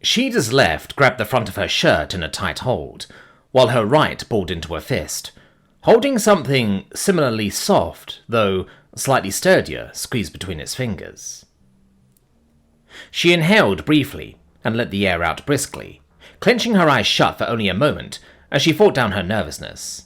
Shida's left grabbed the front of her shirt in a tight hold, while her right balled into a fist, holding something similarly soft, though slightly sturdier, squeezed between its fingers. She inhaled briefly and let the air out briskly, clenching her eyes shut for only a moment as she fought down her nervousness.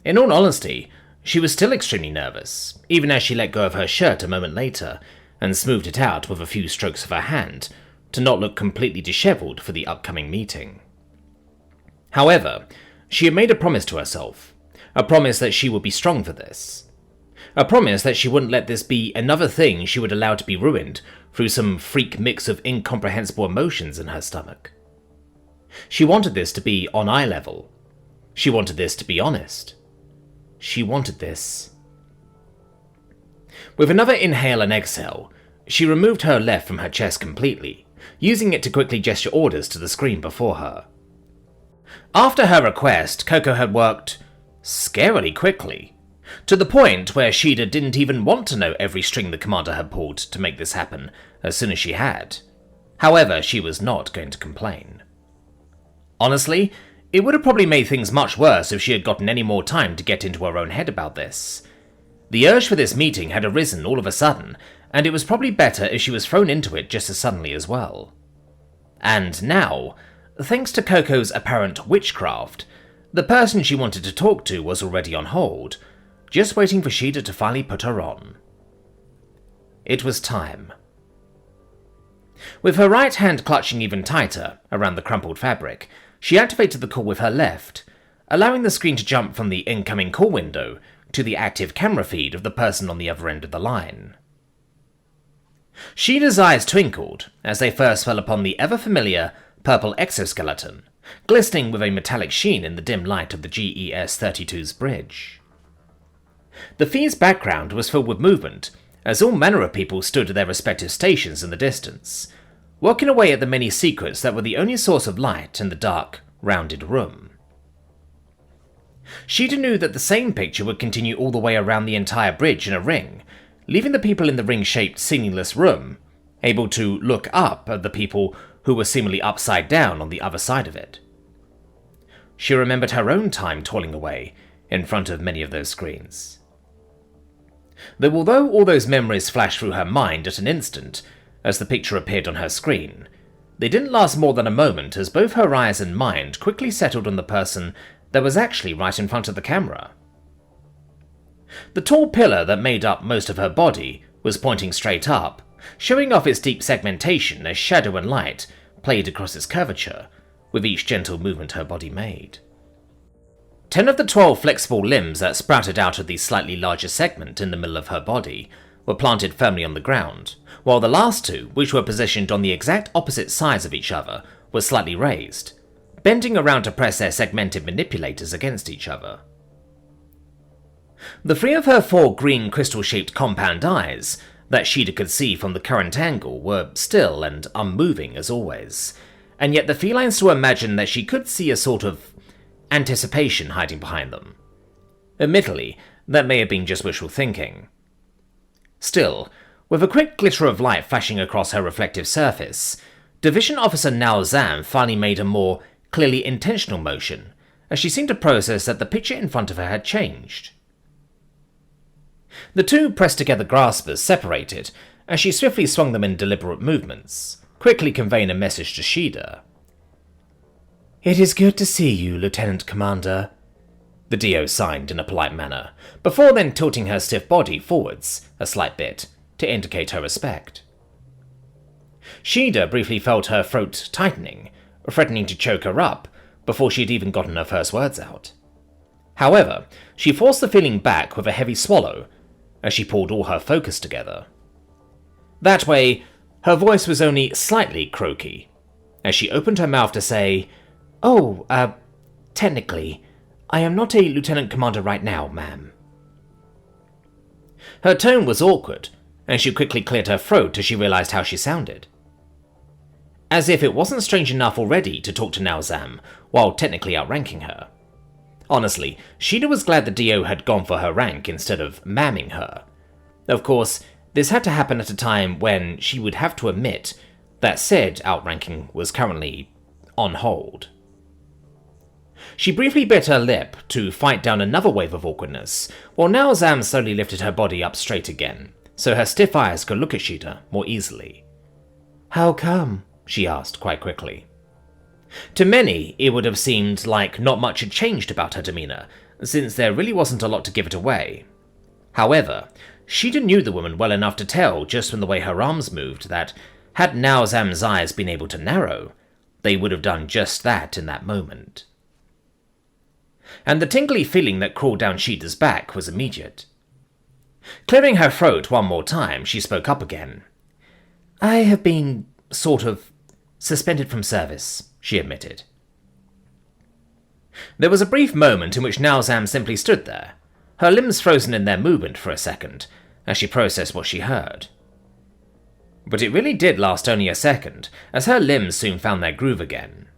In all honesty, she was still extremely nervous, even as she let go of her shirt a moment later and smoothed it out with a few strokes of her hand to not look completely disheveled for the upcoming meeting. However, she had made a promise to herself, a promise that she would be strong for this, a promise that she wouldn't let this be another thing she would allow to be ruined through some freak mix of incomprehensible emotions in her stomach. She wanted this to be on eye level. She wanted this to be honest. She wanted this. With another inhale and exhale, she removed her left from her chest completely, using it to quickly gesture orders to the screen before her. After her request, Coco had worked scarily quickly, to the point where Shida didn't even want to know every string the commander had pulled to make this happen as soon as she had. However, she was not going to complain. Honestly, it would have probably made things much worse if she had gotten any more time to get into her own head about this. The urge for this meeting had arisen all of a sudden, and it was probably better if she was thrown into it just as suddenly as well. And now, thanks to Coco's apparent witchcraft, the person she wanted to talk to was already on hold, just waiting for Shida to finally put her on. It was time. With her right hand clutching even tighter around the crumpled fabric, she activated the call with her left, allowing the screen to jump from the incoming call window to the active camera feed of the person on the other end of the line. Shida's eyes twinkled as they first fell upon the ever-familiar purple exoskeleton, glistening with a metallic sheen in the dim light of the GES-32's bridge. The feed's background was filled with movement, as all manner of people stood at their respective stations in the distance, working away at the many secrets that were the only source of light in the dark, rounded room. Shida knew that the same picture would continue all the way around the entire bridge in a ring, leaving the people in the ring-shaped, ceilingless room able to look up at the people who were seemingly upside down on the other side of it. She remembered her own time toiling away in front of many of those screens. Though although all those memories flashed through her mind at an instant as the picture appeared on her screen, they didn't last more than a moment as both her eyes and mind quickly settled on the person that was actually right in front of the camera. The tall pillar that made up most of her body was pointing straight up, showing off its deep segmentation as shadow and light played across its curvature with each gentle movement her body made. 10 of the 12 flexible limbs that sprouted out of the slightly larger segment in the middle of her body were planted firmly on the ground, while the last 2, which were positioned on the exact opposite sides of each other, were slightly raised, bending around to press their segmented manipulators against each other. The 3 of her 4 green crystal-shaped compound eyes that Shida could see from the current angle were still and unmoving as always, and yet the feline still imagined that she could see a sort of anticipation hiding behind them. Admittedly, that may have been just wishful thinking. Still, with a quick glitter of light flashing across her reflective surface, Division Officer Nao Zan finally made a more clearly intentional motion, as she seemed to process that the picture in front of her had changed. The 2 pressed-together graspers separated as she swiftly swung them in deliberate movements, quickly conveying a message to Shida. "It is good to see you, Lieutenant Commander," the DO signed in a polite manner, before then tilting her stiff body forwards a slight bit to indicate her respect. Shida briefly felt her throat tightening, threatening to choke her up before she had even gotten her first words out. However, she forced the feeling back with a heavy swallow as she pulled all her focus together. That way, her voice was only slightly croaky as she opened her mouth to say, "Oh, technically, I am not a Lieutenant Commander right now, ma'am." Her tone was awkward, and she quickly cleared her throat as she realized how she sounded. As if it wasn't strange enough already to talk to Nao Zan while technically outranking her. Honestly, Shida was glad the DO had gone for her rank instead of mamming her. Of course, this had to happen at a time when she would have to admit That said, outranking was currently on hold. She briefly bit her lip to fight down another wave of awkwardness, while now Zam slowly lifted her body up straight again, so her stiff eyes could look at Sheeta more easily. "How come?" she asked quite quickly. To many, it would have seemed like not much had changed about her demeanour, since there really wasn't a lot to give it away. However, Sheeta knew the woman well enough to tell just from the way her arms moved that, had now Zam's eyes been able to narrow, they would have done just that in that moment. And the tingly feeling that crawled down Sheeta's back was immediate. Clearing her throat one more time, she spoke up again. "I have been, sort of, suspended from service," she admitted. There was a brief moment in which now Zam simply stood there, her limbs frozen in their movement for a second, as she processed what she heard. But it really did last only a second, as her limbs soon found their groove again.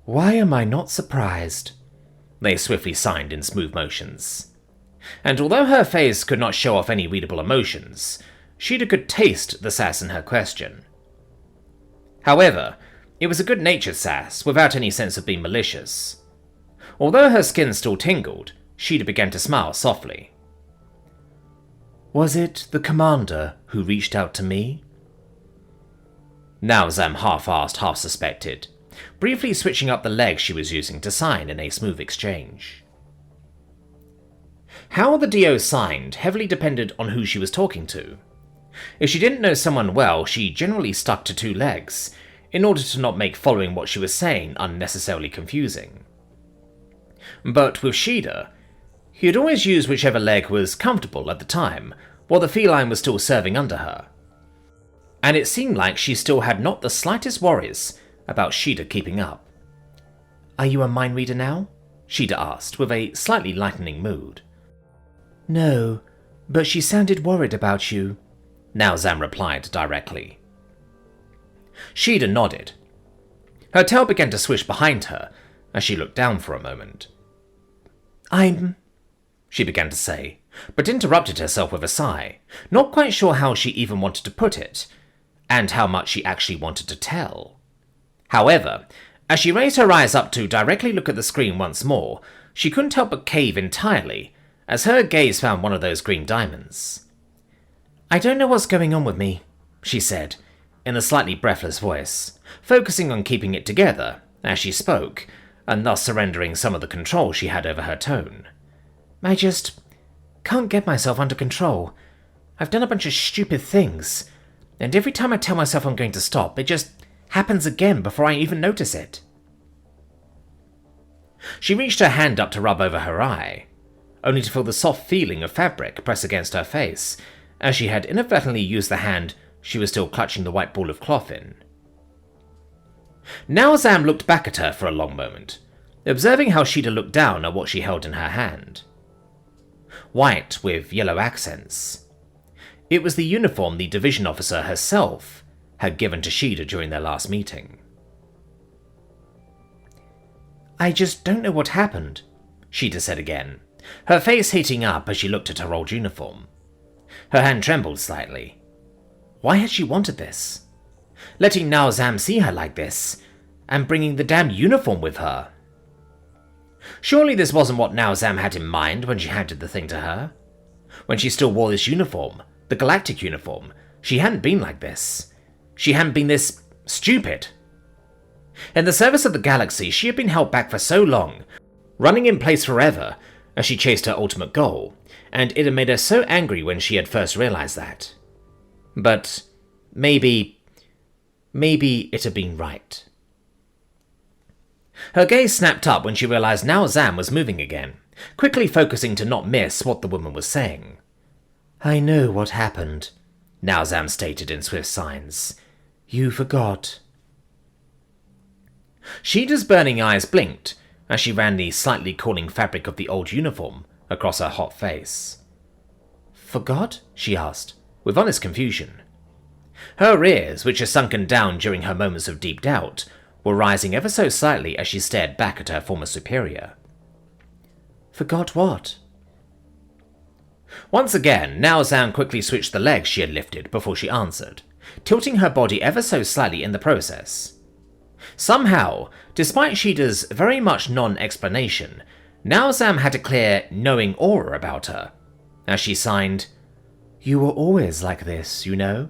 "Why am I not surprised?" they swiftly signed in smooth motions. And although her face could not show off any readable emotions, Sheeta could taste the sass in her question. However, it was a good-natured sass, without any sense of being malicious. Although her skin still tingled, Sheeta began to smile softly. "Was it the commander who reached out to me?" Now Zam half-asked, half-suspected, briefly switching up the legs she was using to sign in a smooth exchange. How the DO signed heavily depended on who she was talking to. If she didn't know someone well, she generally stuck to two legs, in order to not make following what she was saying unnecessarily confusing. But with Sheeta, he had always used whichever leg was comfortable at the time, while the feline was still serving under her. And it seemed like she still had not the slightest worries about Sheeta keeping up. "Are you a mind reader now?" Sheeta asked, with a slightly lightening mood. "No, but she sounded worried about you," now Zam replied directly. Sheeta nodded. Her tail began to swish behind her as she looked down for a moment. She began to say, but interrupted herself with a sigh, not quite sure how she even wanted to put it, and how much she actually wanted to tell. However, as she raised her eyes up to directly look at the screen once more, she couldn't help but cave entirely, as her gaze found one of those green diamonds. "I don't know what's going on with me," she said, in a slightly breathless voice, focusing on keeping it together as she spoke, and thus surrendering some of the control she had over her tone. "I just can't get myself under control. I've done a bunch of stupid things, and every time I tell myself I'm going to stop, it just happens again before I even notice it." She reached her hand up to rub over her eye, only to feel the soft feeling of fabric press against her face, as she had inadvertently used the hand she was still clutching the white ball of cloth in. Now Zam looked back at her for a long moment, observing how Sheeta looked down at what she held in her hand. White with yellow accents. It was the uniform the division officer herself had given to Sheeta during their last meeting. "I just don't know what happened," Sheeta said again, her face heating up as she looked at her old uniform. Her hand trembled slightly. Why had she wanted this? Letting Now Zam see her like this, and bringing the damn uniform with her. Surely this wasn't what Now Zam had in mind when she handed the thing to her. When she still wore this uniform, the galactic uniform, she hadn't been like this. She hadn't been this stupid. In the service of the galaxy, she had been held back for so long, running in place forever as she chased her ultimate goal, and it had made her so angry when she had first realized that. But maybe it had been right. Her gaze snapped up when she realized Now Zam was moving again, quickly focusing to not miss what the woman was saying. "I know what happened," Now Zam stated in swift signs. "You forgot." Sheeta's burning eyes blinked as she ran the slightly cooling fabric of the old uniform across her hot face. "Forgot?" she asked, with honest confusion. Her ears, which had sunken down during her moments of deep doubt, were rising ever so slightly as she stared back at her former superior. "Forgot what?" Once again, Now Zam quickly switched the legs she had lifted before she answered, tilting her body ever so slightly in the process. Somehow, despite Shida's very much non-explanation, now Zam had a clear, knowing aura about her, as she signed, "You were always like this, you know."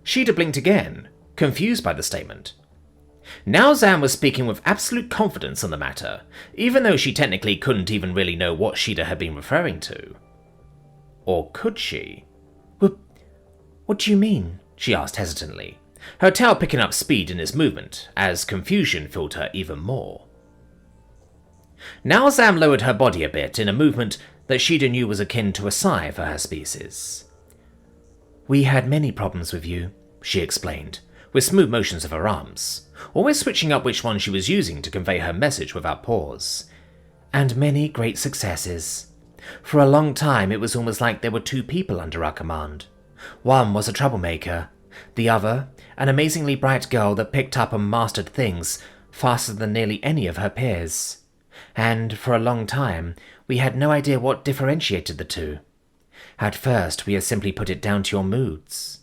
Shida blinked again, confused by the statement. Now Zam was speaking with absolute confidence on the matter, even though she technically couldn't even really know what Shida had been referring to. Or could she? What do you mean?" she asked hesitantly, her tail picking up speed in its movement as confusion filled her even more. Now Zam lowered her body a bit in a movement that Shida knew was akin to a sigh for her species. "We had many problems with you," she explained, with smooth motions of her arms, always switching up which one she was using to convey her message without pause. "And many great successes. For a long time it was almost like there were two people under our command. One was a troublemaker, the other an amazingly bright girl that picked up and mastered things faster than nearly any of her peers. And for a long time we had no idea what differentiated the two. At first we had simply put it down to your moods."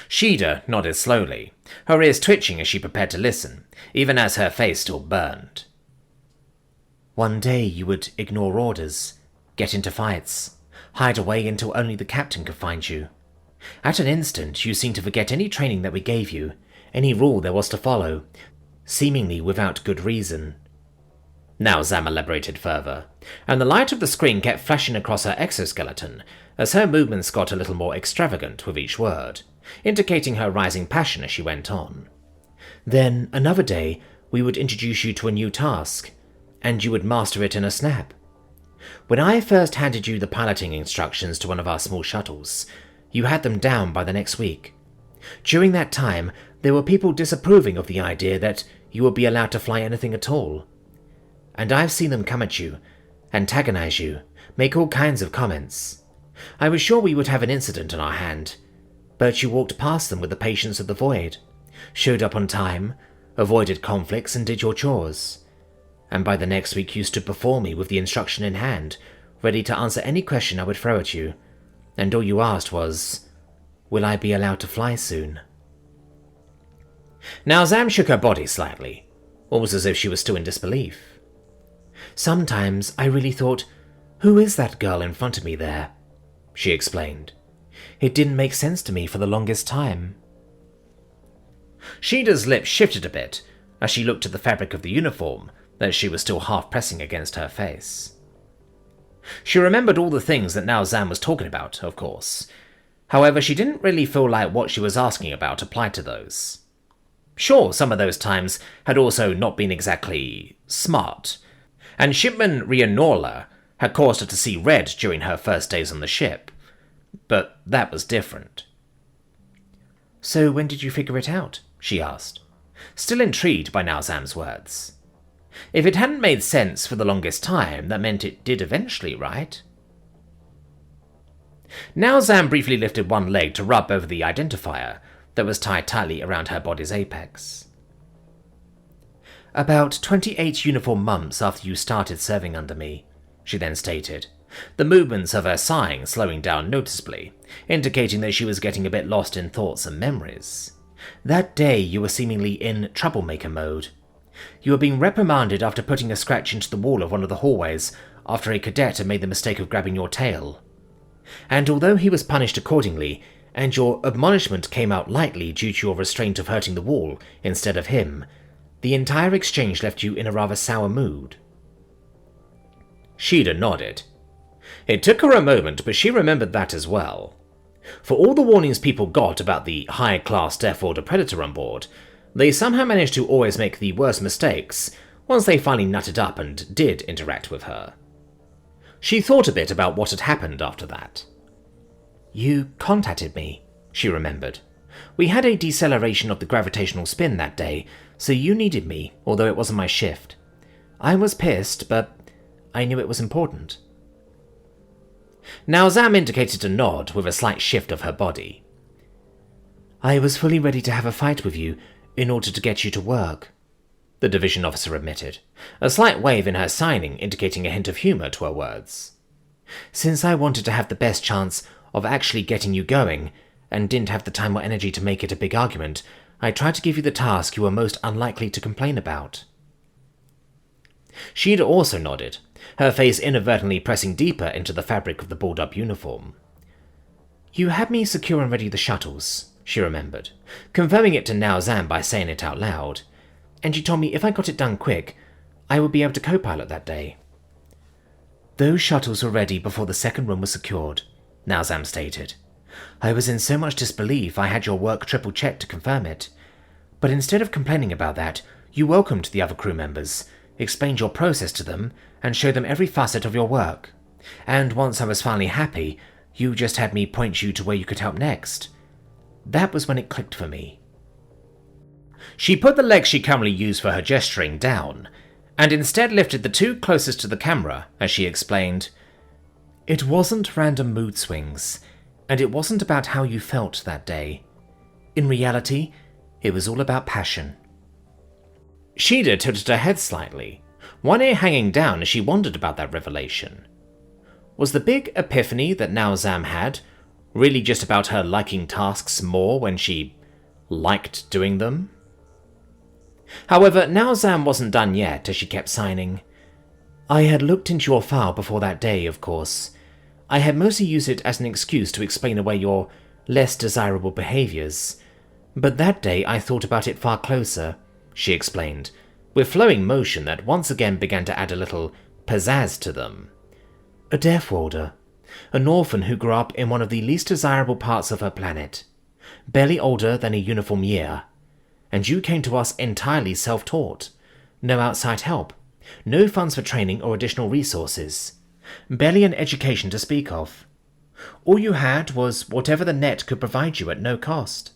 Shida nodded slowly, her ears twitching as she prepared to listen, even as her face still burned. "One day you would ignore orders, get into fights, hide away until only the captain could find you. At an instant you seemed to forget any training that we gave you, any rule there was to follow, seemingly without good reason." Now Zam elaborated further, and the light of the screen kept flashing across her exoskeleton as her movements got a little more extravagant with each word, indicating her rising passion as she went on. "Then, another day, we would introduce you to a new task, and you would master it in a snap. When I first handed you the piloting instructions to one of our small shuttles, you had them down by the next week. During that time, there were people disapproving of the idea that you would be allowed to fly anything at all. And I've seen them come at you, antagonize you, make all kinds of comments. I was sure we would have an incident on our hand, but you walked past them with the patience of the void, showed up on time, avoided conflicts and did your chores. And by the next week you stood before me with the instruction in hand, ready to answer any question I would throw at you, and all you asked was, 'Will I be allowed to fly soon?'" Now Zam shook her body slightly, almost as if she was still in disbelief. "Sometimes I really thought, who is that girl in front of me there?" she explained. "It didn't make sense to me for the longest time." Shida's lips shifted a bit as she looked at the fabric of the uniform that she was still half pressing against her face. She remembered all the things that now Zam was talking about, of course. However, she didn't really feel like what she was asking about applied to those. Sure, some of those times had also not been exactly smart, and shipman Rianorla had caused her to see red during her first days on the ship, but that was different. "So when did you figure it out?" she asked, still intrigued by now Zam's words. If it hadn't made sense for the longest time, that meant it did eventually, right? Now Zam briefly lifted one leg to rub over the identifier that was tied tightly around her body's apex. "About 28 uniform months after you started serving under me," she then stated, the movements of her sighing slowing down noticeably, indicating that she was getting a bit lost in thoughts and memories. "That day you were seemingly in troublemaker mode. You were being reprimanded after putting a scratch into the wall of one of the hallways after a cadet had made the mistake of grabbing your tail. And although he was punished accordingly, and your admonishment came out lightly due to your restraint of hurting the wall instead of him, the entire exchange left you in a rather sour mood." Shida nodded. It took her a moment, but she remembered that as well. For all the warnings people got about the high-class Deathworlder predator on board, they somehow managed to always make the worst mistakes once they finally nutted up and did interact with her. She thought a bit about what had happened after that. "You contacted me," she remembered. "We had a deceleration of the gravitational spin that day, so you needed me, although it wasn't my shift. I was pissed, but I knew it was important." Now Zam indicated a nod with a slight shift of her body. "I was fully ready to have a fight with you in order to get you to work," the division officer admitted, a slight wave in her signing indicating a hint of humor to her words. "Since I wanted to have the best chance of actually getting you going, and didn't have the time or energy to make it a big argument, I tried to give you the task you were most unlikely to complain about." She'd also nodded, her face inadvertently pressing deeper into the fabric of the balled-up uniform. "You had me secure and ready the shuttles," she remembered, confirming it to Now Zam by saying it out loud, "and you told me if I got it done quick, I would be able to co-pilot that day." "Those shuttles were ready before the second room was secured," Now Zam stated. "I was in so much disbelief I had your work triple-checked to confirm it. But instead of complaining about that, you welcomed the other crew members, explained your process to them, and showed them every facet of your work. And once I was finally happy, you just had me point you to where you could help next. That was when it clicked for me." She put the legs she currently used for her gesturing down, and instead lifted the two closest to the camera as she explained, "It wasn't random mood swings, and it wasn't about how you felt that day. In reality, it was all about passion." Sheeda tilted her head slightly, one ear hanging down as she wondered about that revelation. Was the big epiphany that Now Zam had really just about her liking tasks more when she liked doing them? However, Now Zam wasn't done yet as she kept signing. "I had looked into your file before that day, of course. I had mostly used it as an excuse to explain away your less desirable behaviors. But that day I thought about it far closer," she explained, with flowing motion that once again began to add a little pizzazz to them. "A Deathworlder, an orphan who grew up in one of the least desirable parts of her planet, barely older than a uniform year. And you came to us entirely self-taught. No outside help, no funds for training or additional resources, barely an education to speak of. All you had was whatever the net could provide you at no cost."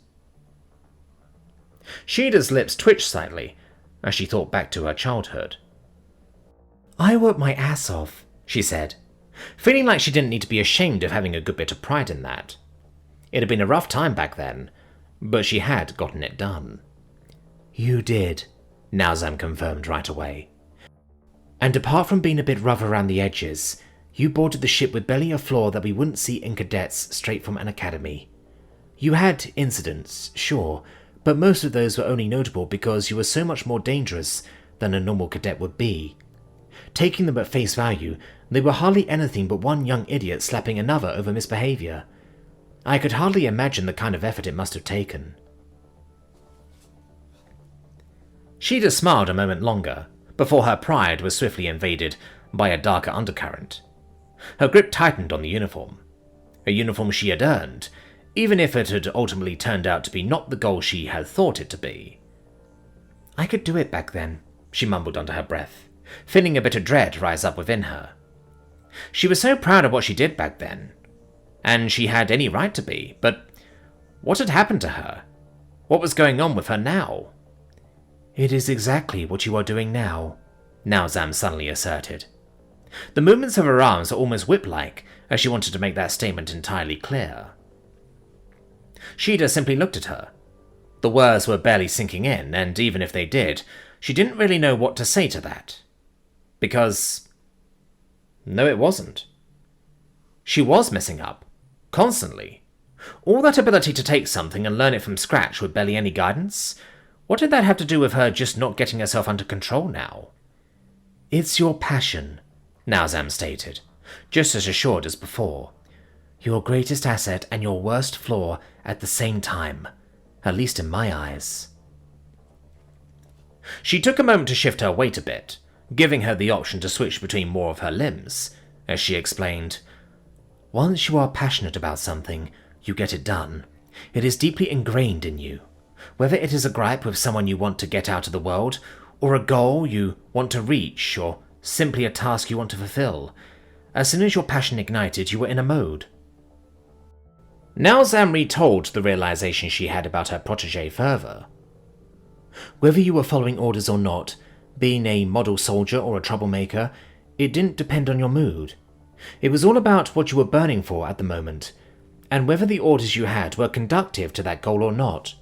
Sheeda's lips twitched slightly as she thought back to her childhood. "I worked my ass off," she said, feeling like she didn't need to be ashamed of having a good bit of pride in that. It had been a rough time back then, but she had gotten it done. "You did," Now Zam confirmed right away. "And apart from being a bit rough around the edges, you boarded the ship with barely a flaw that we wouldn't see in cadets straight from an academy. You had incidents, sure, but most of those were only notable because you were so much more dangerous than a normal cadet would be. Taking them at face value, they were hardly anything but one young idiot slapping another over misbehavior. I could hardly imagine the kind of effort it must have taken." Sheeda smiled a moment longer, before her pride was swiftly invaded by a darker undercurrent. Her grip tightened on the uniform. A uniform she had earned, even if it had ultimately turned out to be not the goal she had thought it to be. "I could do it back then," she mumbled under her breath, feeling a bit of dread rise up within her. She was so proud of what she did back then, and she had any right to be, but what had happened to her? What was going on with her now? "It is exactly what you are doing now," Now Zam suddenly asserted. The movements of her arms were almost whip-like as she wanted to make that statement entirely clear. Sheeda simply looked at her. The words were barely sinking in, and even if they did, she didn't really know what to say to that. Because... no, it wasn't. She was messing up. Constantly. All that ability to take something and learn it from scratch with barely any guidance? What did that have to do with her just not getting herself under control now? "It's your passion," Now Zam stated, just as assured as before. "Your greatest asset and your worst flaw at the same time, at least in my eyes." She took a moment to shift her weight a bit, giving her the option to switch between more of her limbs, as she explained, "Once you are passionate about something, you get it done. It is deeply ingrained in you. Whether it is a gripe with someone you want to get out of the world, or a goal you want to reach, or simply a task you want to fulfill, as soon as your passion ignited, you were in a mode." Now Zam retold the realization she had about her protege further. "Whether you were following orders or not, being a model soldier or a troublemaker, it didn't depend on your mood. It was all about what you were burning for at the moment, and whether the orders you had were conducive to that goal or not.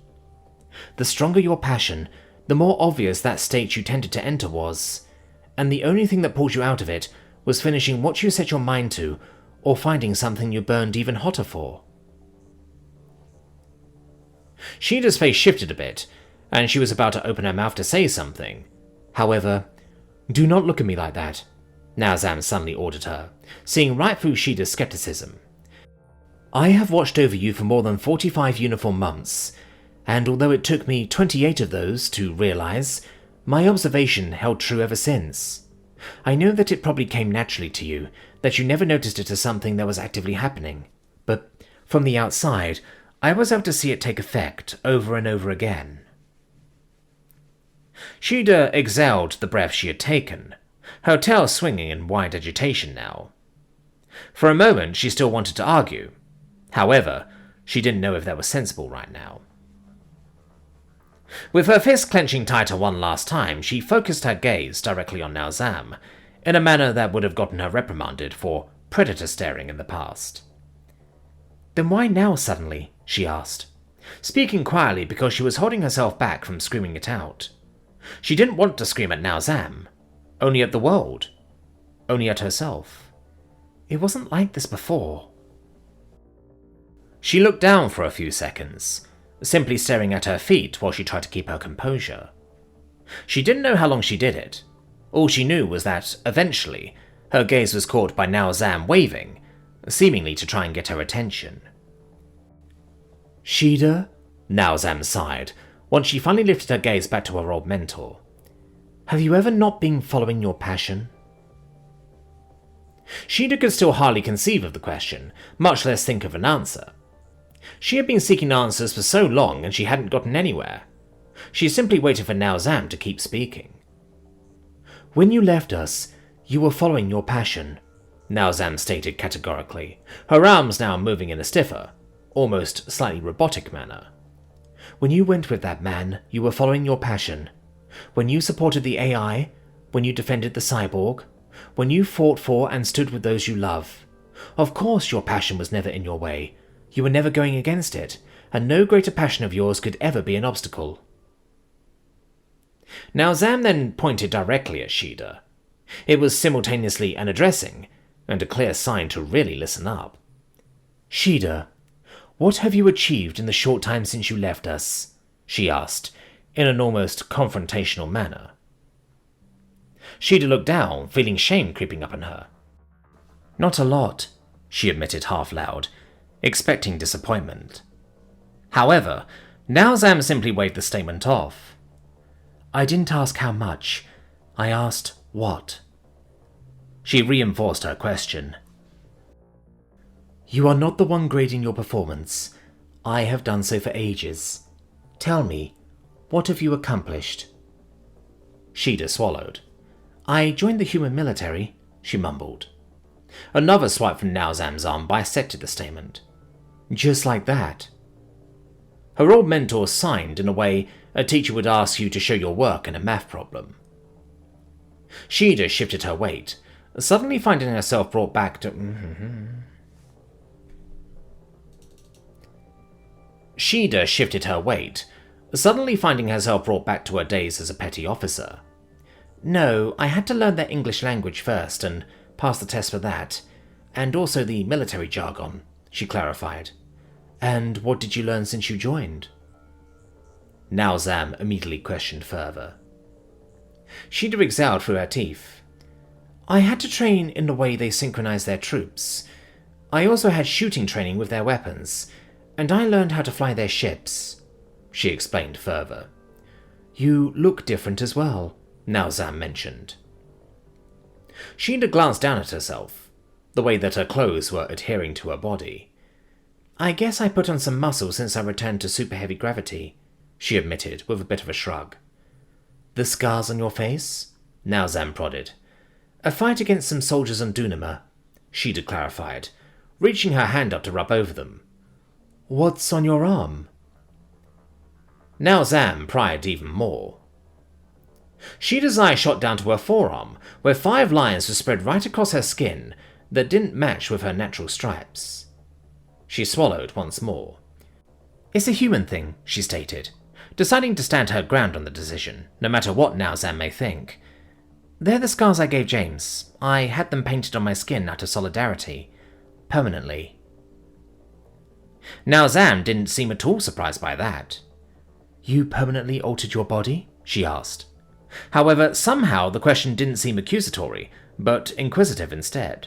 The stronger your passion, the more obvious that state you tended to enter was, and the only thing that pulled you out of it was finishing what you set your mind to, or finding something you burned even hotter for. Shida's face shifted a bit, and she was about to open her mouth to say something. However, "Do not look at me like that," Naozam suddenly ordered her, seeing right through Shida's skepticism. "I have watched over you for more than 45 uniform months, and although it took me 28 of those to realize, my observation held true ever since. I know that it probably came naturally to you, that you never noticed it as something that was actively happening, but from the outside, I was able to see it take effect over and over again." Shida exhaled the breath she had taken, her tail swinging in wide agitation now. For a moment, she still wanted to argue. However, she didn't know if that was sensible right now. With her fist clenching tighter one last time, she focused her gaze directly on Naozam, in a manner that would have gotten her reprimanded for predator staring in the past. "Then why now suddenly?" she asked, speaking quietly because she was holding herself back from screaming it out. She didn't want to scream at Naozam, only at the world, only at herself. It wasn't like this before. She looked down for a few seconds, simply staring at her feet while she tried to keep her composure. She didn't know how long she did it. All she knew was that, eventually, her gaze was caught by Naozam waving, seemingly to try and get her attention. "Shida?" Naozam sighed, once she finally lifted her gaze back to her old mentor. "Have you ever not been following your passion?" Shida could still hardly conceive of the question, much less think of an answer. She had been seeking answers for so long and she hadn't gotten anywhere. She simply waited for Naozam to keep speaking. "When you left us, you were following your passion," Naozam stated categorically, her arms now moving in a stiffer, almost slightly robotic manner. "When you went with that man, you were following your passion. When you supported the AI, when you defended the cyborg, when you fought for and stood with those you love. Of course your passion was never in your way. You were never going against it, and no greater passion of yours could ever be an obstacle." Naozam then pointed directly at Shida. It was simultaneously an addressing, and a clear sign to really listen up. "Shida, what have you achieved in the short time since you left us?" she asked, in an almost confrontational manner. Shida looked down, feeling shame creeping up on her. "Not a lot," she admitted half loud, expecting disappointment. However, Naozam simply waved the statement off. "I didn't ask how much. I asked what." She reinforced her question. "You are not the one grading your performance. I have done so for ages. Tell me, what have you accomplished?" Shida swallowed. "I joined the human military," she mumbled. Another swipe from Naozam's arm bisected the statement. "Just like that." Her old mentor signed in a way a teacher would ask you to show your work in a math problem. Shida shifted her weight, suddenly finding herself brought back to... Shida shifted her weight, suddenly finding herself brought back to her days as a petty officer. "No, I had to learn their English language first and pass the test for that, and also the military jargon," she clarified. "And what did you learn since you joined?" Naozam immediately questioned further. Shida exhaled through her teeth. "I had to train in the way they synchronize their troops. I also had shooting training with their weapons, and I learned how to fly their ships," she explained further. "You look different as well," Naozam mentioned. Shida glanced down at herself, the way that her clothes were adhering to her body. "I guess I put on some muscle since I returned to super heavy gravity," she admitted with a bit of a shrug. "The scars on your face?" Naozam prodded. "A fight against some soldiers on Dunama," Shida clarified, reaching her hand up to rub over them. "What's on your arm?" Naozam pried even more. Shida's eye shot down to her forearm, where 5 lines were spread right across her skin that didn't match with her natural stripes. She swallowed once more. "It's a human thing," she stated, deciding to stand her ground on the decision, no matter what Naozam may think. "They're the scars I gave James. I had them painted on my skin out of solidarity. permanently. Now Zam didn't seem at all surprised by that. You permanently altered your body? She asked. However, somehow the question didn't seem accusatory, but inquisitive instead.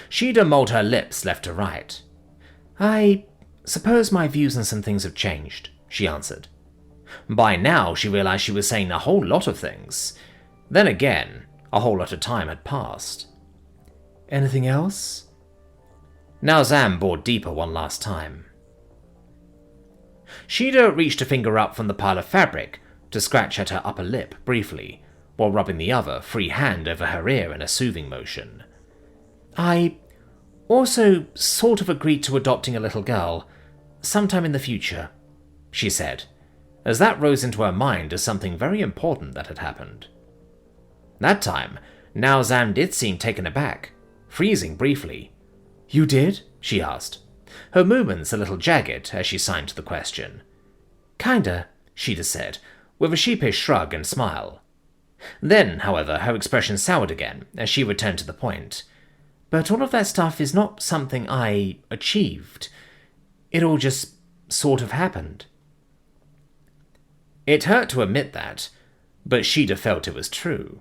Sheeda mulled her lips left to right. I suppose my views on some things have changed, she answered. By now she realized she was saying a whole lot of things. Then again, a whole lot of time had passed. Anything else? Now Zam bored deeper one last time. Sheeda reached a finger up from the pile of fabric to scratch at her upper lip briefly, while rubbing the other free hand over her ear in a soothing motion. I also sort of agreed to adopting a little girl, sometime in the future, she said, as that rose into her mind as something very important that had happened. That time, now Zam did seem taken aback, freezing briefly. You did? She asked, her movements a little jagged as she signed to the question. Kinda, Sheeda said, with a sheepish shrug and smile. Then, however, her expression soured again as she returned to the point. But all of that stuff is not something I achieved. It all just sort of happened. It hurt to admit that, but Sheeda felt it was true.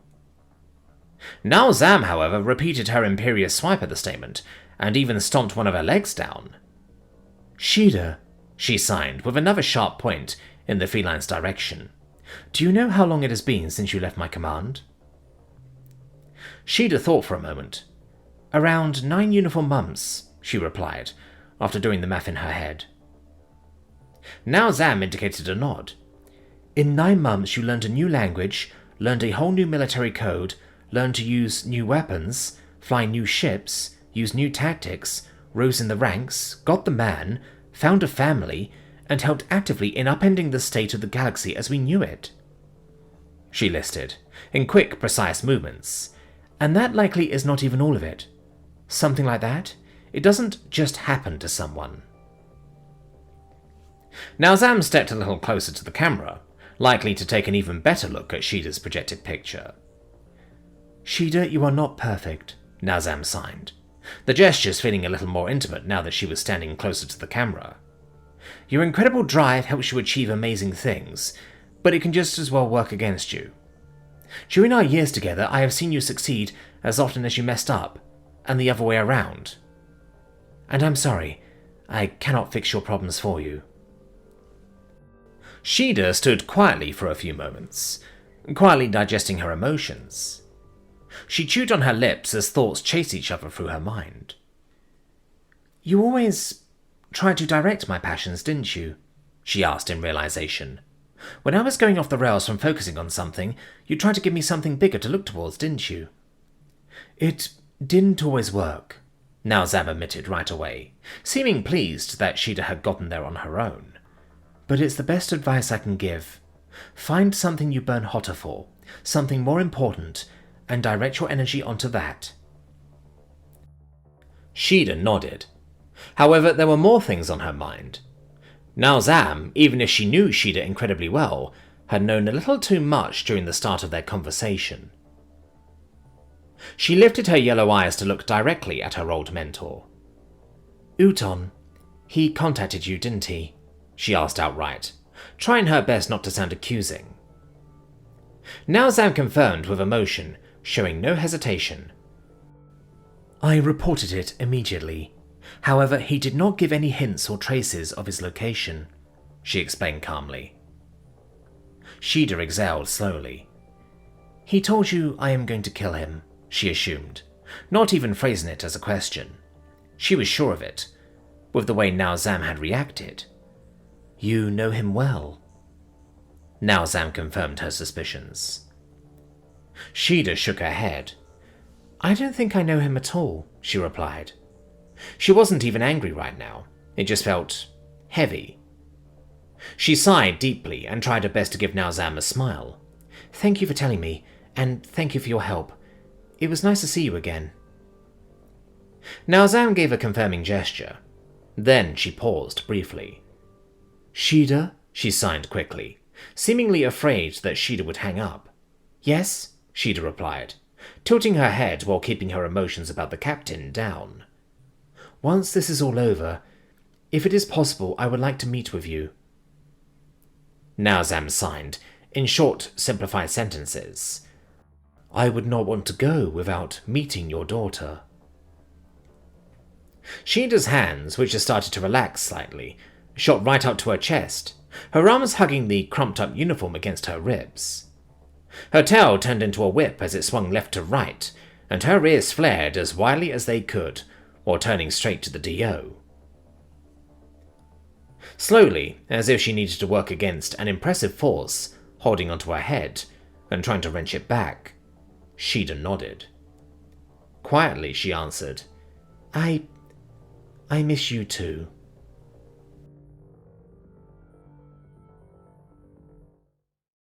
Now Zam, however, repeated her imperious swipe at the statement, and even stomped one of her legs down. Sheeda, she signed, with another sharp point in the feline's direction. Do you know how long it has been since you left my command? Sheeda thought for a moment. Around 9 uniform months, she replied, after doing the math in her head. Now Zam indicated a nod. In 9 months you learned a new language, learned a whole new military code, learned to use new weapons, fly new ships, use new tactics, rose in the ranks, got the man, found a family, and helped actively in upending the state of the galaxy as we knew it. She listed, in quick, precise movements. And that likely is not even all of it. Something like that? It doesn't just happen to someone. Now Zam stepped a little closer to the camera, likely to take an even better look at Sheeda's projected picture. Sheeda, you are not perfect, now Zam signed, the gestures feeling a little more intimate now that she was standing closer to the camera. Your incredible drive helps you achieve amazing things, but it can just as well work against you. During our years together, I have seen you succeed as often as you messed up, and the other way around. And I'm sorry, I cannot fix your problems for you. Sheeda stood quietly for a few moments, quietly digesting her emotions. She chewed on her lips as thoughts chased each other through her mind. You always tried to direct my passions, didn't you? She asked in realization. When I was going off the rails from focusing on something, you tried to give me something bigger to look towards, didn't you? It didn't always work, now Zam admitted right away, seeming pleased that Sheeda had gotten there on her own. But it's the best advice I can give. Find something you burn hotter for, something more important, and direct your energy onto that. Sheeda nodded. However, there were more things on her mind. Now Zam, even if she knew Sheeda incredibly well, had known a little too much during the start of their conversation. She lifted her yellow eyes to look directly at her old mentor. Uton, he contacted you, didn't he? She asked outright, trying her best not to sound accusing. Now Zam confirmed with emotion, showing no hesitation. I reported it immediately. However, he did not give any hints or traces of his location, she explained calmly. Sheeda exhaled slowly. He told you I am going to kill him, she assumed, not even phrasing it as a question. She was sure of it, with the way Now Zam had reacted. You know him well. Now Zam confirmed her suspicions. Sheeda shook her head. I don't think I know him at all, she replied. She wasn't even angry right now. It just felt heavy. She sighed deeply and tried her best to give Now Zam a smile. Thank you for telling me, and thank you for your help. It was nice to see you again. Now Zam gave a confirming gesture. Then she paused briefly. Sheeda, she signed quickly, seemingly afraid that Sheeda would hang up. Yes, Sheeda replied, tilting her head while keeping her emotions about the captain down. Once this is all over, if it is possible, I would like to meet with you. Naozam signed, in short, simplified sentences. I would not want to go without meeting your daughter. Shida's hands, which had started to relax slightly, shot right up to her chest, her arms hugging the crumped-up uniform against her ribs. Her tail turned into a whip as it swung left to right, and her ears flared as wildly as they could, while turning straight to the D.O. Slowly, as if she needed to work against an impressive force, holding onto her head and trying to wrench it back, Shida nodded. Quietly, she answered, I miss you too.